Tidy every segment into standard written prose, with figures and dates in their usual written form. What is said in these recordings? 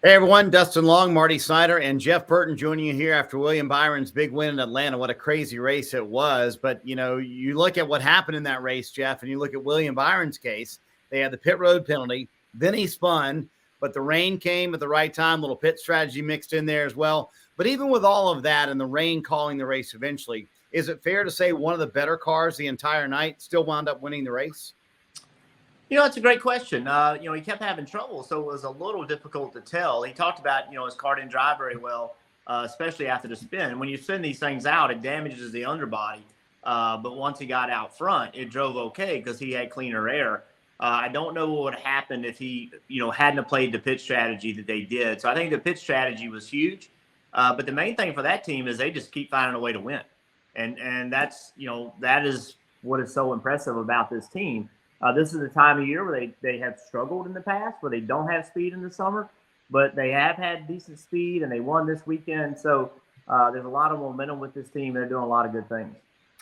Hey everyone, Dustin Long, Marty Snyder, and Jeff Burton joining you here after William Byron's big win in Atlanta. What a crazy race it was. But, you look at what happened in that race, Jeff, and you look at William Byron's case. They had the pit road penalty. Then he spun, but the rain came at the right time. Little pit strategy mixed in there as well. But even with all of that and the rain calling the race eventually, is it fair to say one of the better cars the entire night still wound up winning the race? It's a great question. He kept having trouble, so it was a little difficult to tell. He talked about, his car didn't drive very well, especially after the spin. When you spin these things out, it damages the underbody. But once he got out front, it drove okay because he had cleaner air. I don't know what would have happened if he, hadn't played the pit strategy that they did. So I think the pit strategy was huge. But the main thing for that team is they just keep finding a way to win. And that's, that is what is so impressive about this team. This is the time of year where they have struggled in the past, where they don't have speed in the summer, but they have had decent speed and they won this weekend. So there's a lot of momentum with this team. They're doing a lot of good things.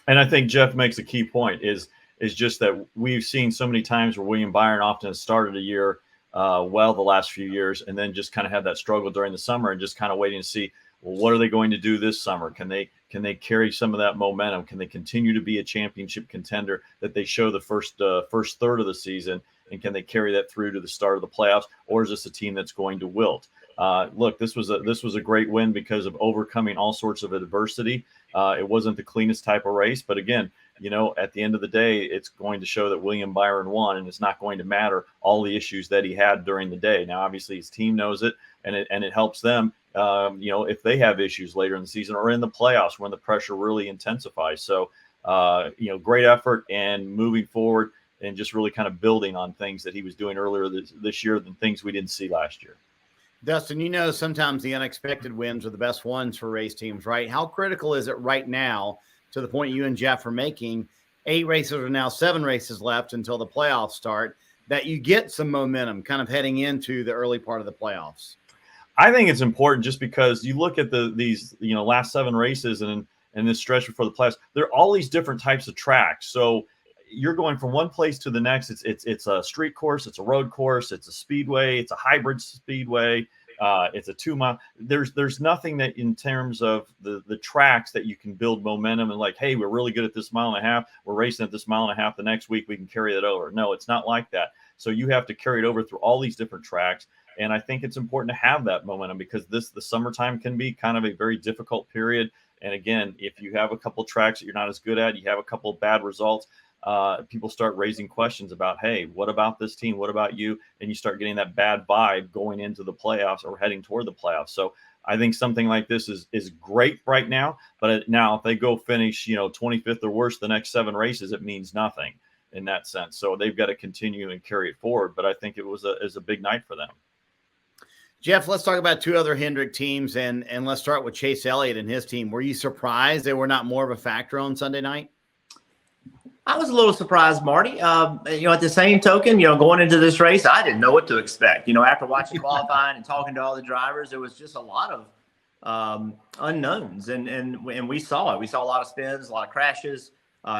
And I think Jeff makes a key point is just that we've seen so many times where William Byron often has started a year the last few years and then just kind of had that struggle during the summer and just kind of waiting to see, well, what are they going to do this summer? Can they carry some of that momentum? Can they continue to be a championship contender that they show the first third of the season? And can they carry that through to the start of the playoffs? Or is this a team that's going to wilt? Look, this was a great win because of overcoming all sorts of adversity. It wasn't the cleanest type of race, but again, at the end of the day, it's going to show that William Byron won, and it's not going to matter all the issues that he had during the day. Now, obviously, his team knows it, and it helps them. If they have issues later in the season or in the playoffs when the pressure really intensifies. So, great effort and moving forward and just really kind of building on things that he was doing earlier this year than things we didn't see last year. Dustin, sometimes the unexpected wins are the best ones for race teams, right? How critical is it right now, to the point you and Jeff are making, 8 races or now 7 races left until the playoffs start, that you get some momentum kind of heading into the early part of the playoffs? I think it's important just because you look at these last 7 races and this stretch before the playoffs, there are all these different types of tracks. So you're going from one place to the next. It's a street course, it's a road course, it's a speedway, it's a hybrid speedway, it's a 2-mile. There's nothing that in terms of the tracks that you can build momentum and like, hey, we're really good at this 1.5 miles. We're racing at this 1.5 miles the next week. We can carry that over. No, it's not like that. So you have to carry it over through all these different tracks. And I think it's important to have that momentum because the summertime can be kind of a very difficult period. And again, if you have a couple tracks that you're not as good at, you have a couple of bad results, people start raising questions about, hey, what about this team? What about you? And you start getting that bad vibe going into the playoffs or heading toward the playoffs. So I think something like this is great right now. But now if they go finish, 25th or worse the next 7 races, it means nothing in that sense. So they've got to continue and carry it forward. But I think it was a big night for them. Jeff, let's talk about 2 other Hendrick teams, and let's start with Chase Elliott and his team. Were you surprised they were not more of a factor on Sunday night? I was a little surprised, Marty. At the same token, going into this race, I didn't know what to expect. After watching qualifying and talking to all the drivers, there was just a lot of unknowns, and we saw it. We saw a lot of spins, a lot of crashes.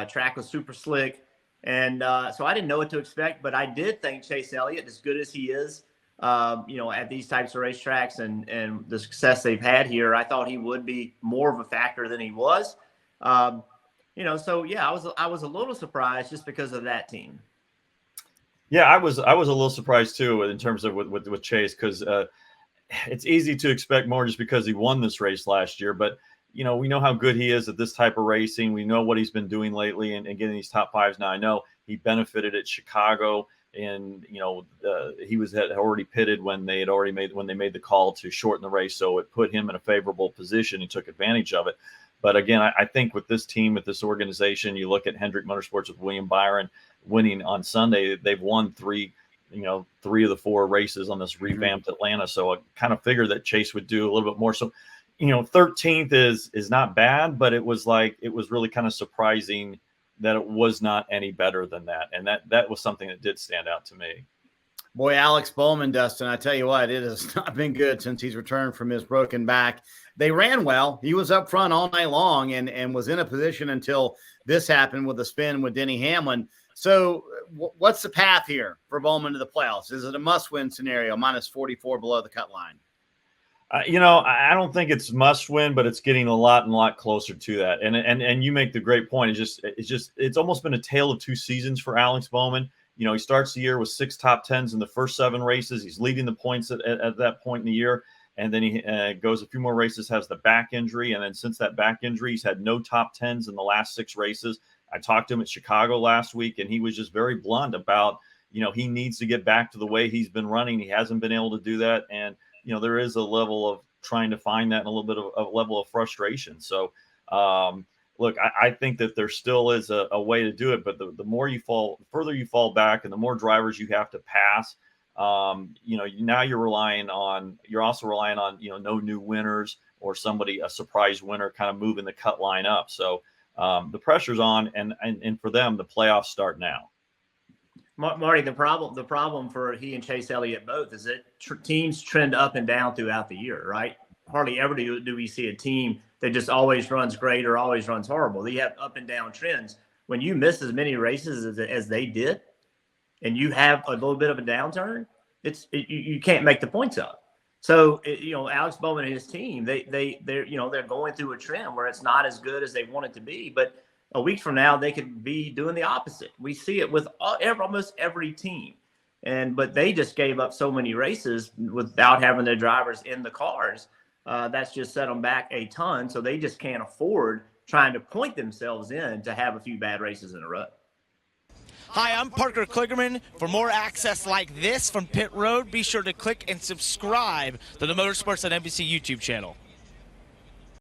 Track was super slick, and so I didn't know what to expect. But I did think Chase Elliott, as good as he is, at these types of racetracks and the success they've had here, I thought he would be more of a factor than he was. So yeah, I was a little surprised just because of that team. Yeah, I was a little surprised too in terms of with Chase because it's easy to expect more just because he won this race last year. But we know how good he is at this type of racing. We know what he's been doing lately and getting these top 5s. Now I know he benefited at Chicago. And he had already pitted when they made the call to shorten the race, so it put him in a favorable position. He took advantage of it. But again, I think with this team, with this organization, you look at Hendrick Motorsports with William Byron winning on Sunday. They've won 3 of the 4 races on this revamped Atlanta. So I kind of figured that Chase would do a little bit more. So 13th is not bad, but it was really kind of surprising that it was not any better than that. And that was something that did stand out to me. Boy, Alex Bowman, Dustin, I tell you what, it has not been good since he's returned from his broken back. They ran well. He was up front all night long and was in a position until this happened with the spin with Denny Hamlin. So what's the path here for Bowman to the playoffs? Is it a must-win scenario, minus 44 below the cut line? I don't think it's must win, but it's getting a lot closer to that. And you make the great point. It's almost been a tale of two seasons for Alex Bowman. He starts the year with 6 top 10s in the first 7 races. He's leading the points at that point in the year. And then he goes a few more races, has the back injury. And then since that back injury, he's had no top 10s in the last 6 races. I talked to him at Chicago last week, and he was just very blunt about, he needs to get back to the way he's been running. He hasn't been able to do that. And there is a level of trying to find that and a little bit of a level of frustration. So, look, I think that there still is a way to do it, but the more the further you fall back and the more drivers you have to pass, now you're also relying on, no new winners or a surprise winner kind of moving the cut line up. So, the pressure's on, and for them, the playoffs start now. Marty, the problem for he and Chase Elliott both is that teams trend up and down throughout the year, right? Hardly ever do we see a team that just always runs great or always runs horrible. They have up and down trends. When you miss as many races as they did, and you have a little bit of a downturn, you can't make the points up. So Alex Bowman and his team, they're going through a trend where it's not as good as they want it to be, but a week from now, they could be doing the opposite. We see it with almost every team. But they just gave up so many races without having their drivers in the cars. That's just set them back a ton. So they just can't afford trying to point themselves in to have a few bad races in a row. Hi, I'm Parker Kligerman. For more access like this from Pit Road, be sure to click and subscribe to the Motorsports on NBC YouTube channel.